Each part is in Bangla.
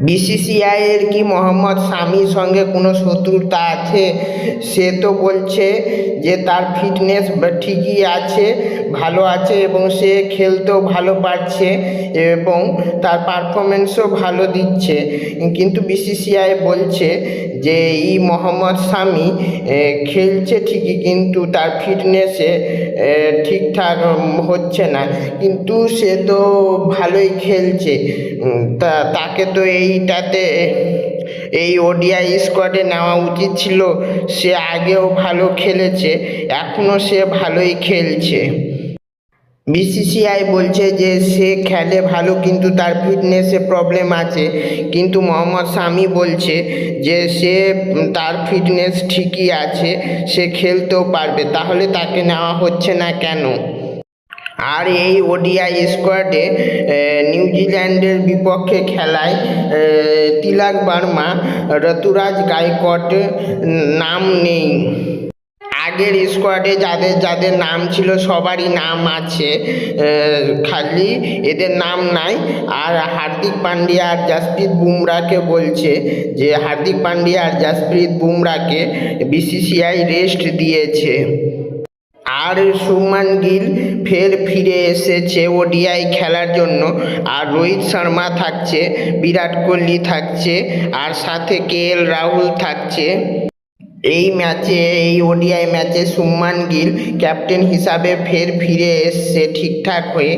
বিসিসিআইয়ের কি মোহাম্মদ শামির সঙ্গে কোনো শত্রুতা আছে? সে তো বলছে যে তার ফিটনেস ঠিকই আছে, ভালো আছে এবং সে খেলতেও ভালো পারছে এবং তার পারফরমেন্সও ভালো দিচ্ছে। কিন্তু বিসিসিআই বলছে যে এই মোহাম্মদ শামি খেলছে ঠিকই কিন্তু তার ফিটনেসে ঠিকঠাক হচ্ছে না, কিন্তু সে তো ভালোই খেলছে। তাকে তো এই ওডিআই স্কোয়াডে নেওয়া উচিত ছিল। সে আগেও ভালো খেলেছে, এখনও সে ভালোই খেলছে। বিসিসিআই বলছে যে সে খেলে ভালো কিন্তু তার ফিটনেসে প্রবলেম আছে, কিন্তু মোহাম্মদ শামি বলছে যে তার ফিটনেস ঠিকই আছে, সে খেলতেও পারবে, তাহলে তাকে নেওয়া হচ্ছে না কেন? আর এই ওডিআই স্কোয়াডে নিউজিল্যান্ডের বিপক্ষে খেলায় তিলক বর্মা, ঋতুরাজ গায়কোয়াড় নাম নেই। আগের স্কোয়াডে যাদের যাদের নাম ছিল সবারই নাম আছে, খালি এদের নাম নাই। আর হার্দিক পান্ডিয়া আর জসপ্রীত বুমরাকে বলছে যে হার্দিক পান্ডিয়া আর জসপ্রীত বুমরাকে বিসিসিআই রেস্ট দিয়েছে। আর শুভমান গিল ফিরে এসেছে ওডিআই খেলার জন্য। আর রোহিত শর্মা থাকছে, বিরাট কোহলি থাকছে, আর সাথে কেএল রাহুল থাকছে। এই ওডিআই ম্যাচে শুভমান গিল ক্যাপ্টেন হিসাবে ফিরে এসছে ঠিকঠাক হয়ে,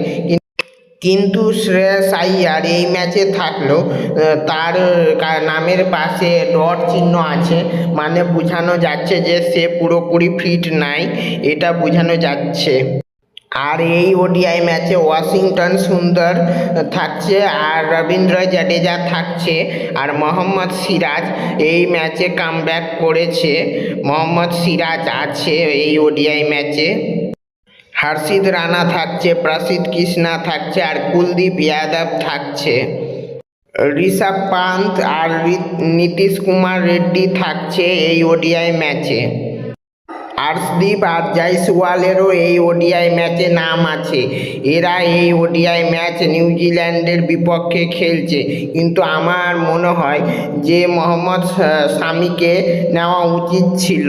কিন্তু শ্রেয়াস আইয়ার এই ম্যাচে থাকলেও তার নামের পাশে ডট চিহ্ন আছে, মানে বোঝানো যাচ্ছে যে সে পুরোপুরি ফিট নাই, এটা বোঝানো যাচ্ছে। আর এই ওডিআই ম্যাচে ওয়াশিংটন সুন্দর থাকছে, আর রবীন্দ্র জাডেজা থাকছে, আর মোহাম্মদ সিরাজ এই ম্যাচে কামব্যাক করেছে। মোহাম্মদ সিরাজ আছে এই ওডিআই ম্যাচে। হর্ষিত রানা থাকছে, প্রসিদ্ধ কৃষ্ণা থাকছে, আর কুলদীপ যাদব থাকছে। ঋষভ পান্ত আর নীতিশ কুমার রেড্ডি থাকছে এই ওডিআই ম্যাচে। আর্শদীপ আর জয়সওয়ালেরও এই ওডিআই ম্যাচে নাম আছে। এরা এই ওডিআই ম্যাচ নিউজিল্যান্ডের বিপক্ষে খেলছে, কিন্তু আমার মনে হয় যে মোহাম্মদ শামিকে নেওয়া উচিত ছিল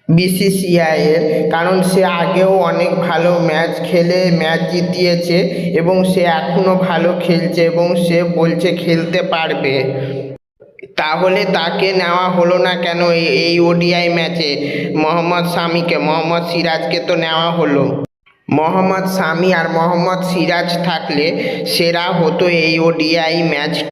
বিসিসিআইয়ের, কারণ সে আগেও অনেক ভালো ম্যাচ খেলে ম্যাচ জিতিয়েছে এবং সে এখনও ভালো খেলছে এবং সে বলছে খেলতে পারবে। তাহলে তাকে নেওয়া হলো না কেন এই ওডিআই ম্যাচে? মোহাম্মদ সিরাজকে তো নেওয়া হলো। মোহাম্মদ শামি আর মোহাম্মদ সিরাজ থাকলে সেরা হতো এই ওডিআই ম্যাচ।